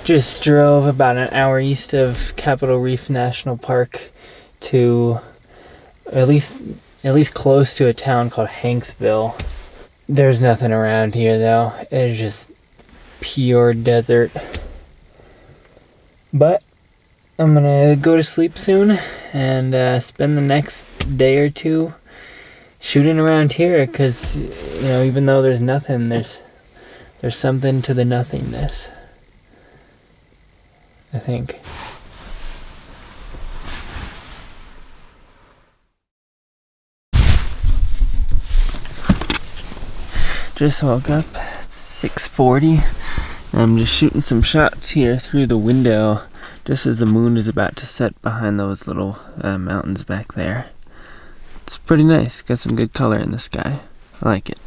Just drove about an hour east of Capitol Reef National Park to at least close to a town called Hanksville. There's nothing around here though. It's just pure desert. But I'm gonna go to sleep soon and spend the next day or two shooting around here, because you know, even though there's nothing, there's something to the nothingness, I think. Just woke up, it's 6:40. I'm just shooting some shots here through the window just as the moon is about to set behind those little mountains back there. It's pretty nice, got some good color in the sky. I like it.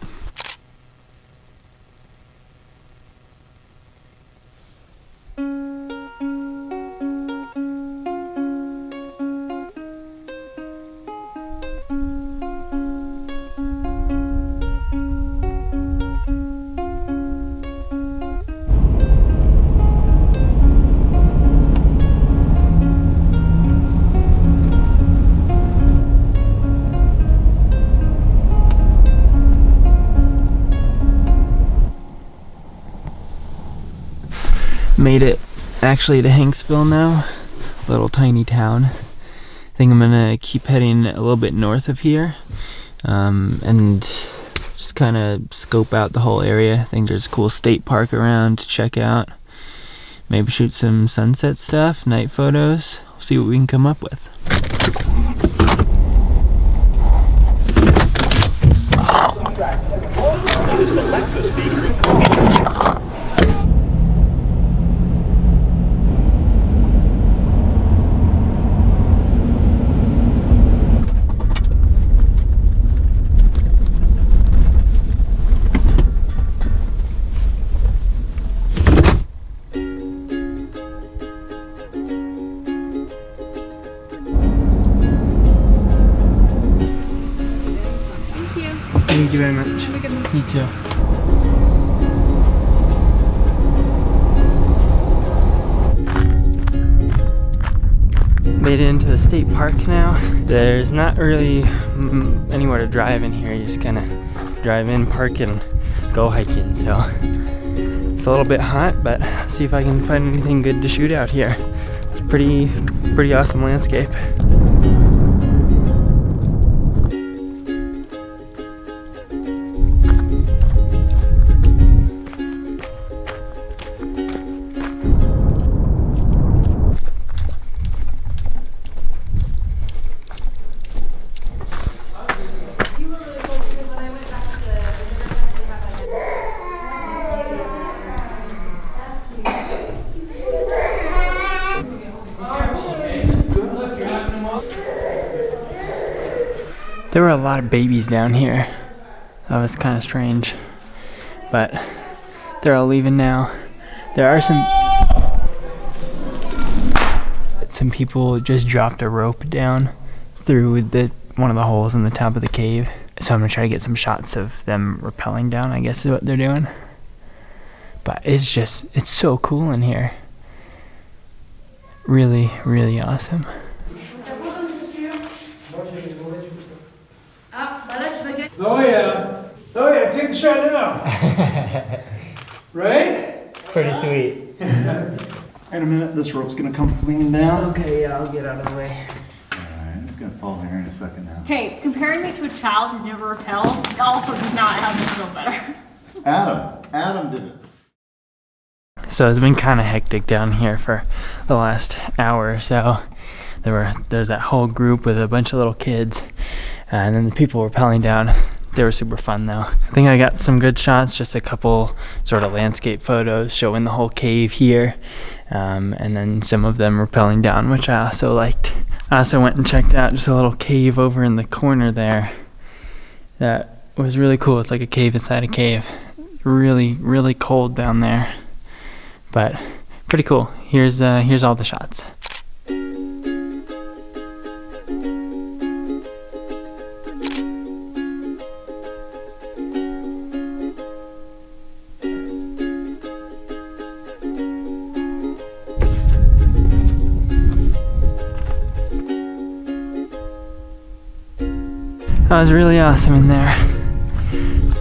Made it actually to Hanksville now, little tiny town. I think I'm gonna keep heading a little bit north of here and just kind of scope out the whole area. I think there's a cool state park around to check out. Maybe shoot some sunset stuff, night photos, see what we can come up with. Thank you very much. You too. Made it into the state park now. There's not really anywhere to drive in here. You just kind of drive in, park, and go hiking. So it's a little bit hot, but see if I can find anything good to shoot out here. It's pretty awesome landscape. There were a lot of babies down here. That was kind of strange, but they're all leaving now. There are some people just dropped a rope down through one of the holes in the top of the cave. So I'm gonna try to get some shots of them rappelling down, I guess is what they're doing. But it's so cool in here. Really, really awesome. Oh yeah, take the shot now. Right? Pretty sweet. In a minute, this rope's gonna come flinging down. Okay, yeah, I'll get out of the way. Alright, it's gonna fall here in a second now. Okay, comparing me to a child who's never rappelled also does not help me feel better. Adam did it. So it's been kind of hectic down here for the last hour or so. There's that whole group with a bunch of little kids, and then the people were rappelling down. They were super fun though. I think I got some good shots, just a couple sort of landscape photos showing the whole cave here, and then some of them rappelling down, which I also liked. I also went and checked out just a little cave over in the corner there. That was really cool. It's like a cave inside a cave. Really, really cold down there, but pretty cool. Here's all the shots. That was really awesome in there.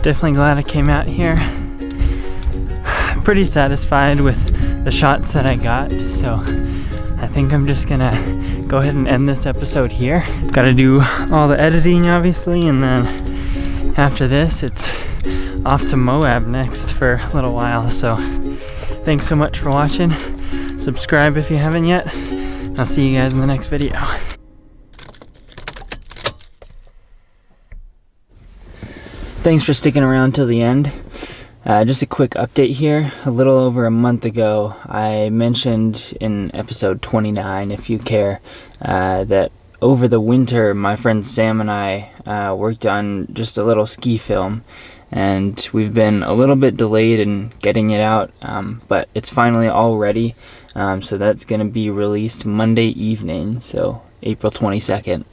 Definitely glad I came out here. Pretty satisfied with the shots that I got, so I think I'm just gonna go ahead and end this episode here. Gotta do all the editing, obviously, and then after this, it's off to Moab next for a little while. So thanks so much for watching. Subscribe if you haven't yet. I'll see you guys in the next video. Thanks for sticking around till the end. Just a quick update here. A little over a month ago, I mentioned in episode 29, if you care, that over the winter, my friend Sam and I worked on just a little ski film, and we've been a little bit delayed in getting it out, but it's finally all ready. So that's going to be released Monday evening, so April 22nd.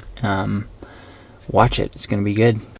Watch it. It's going to be good.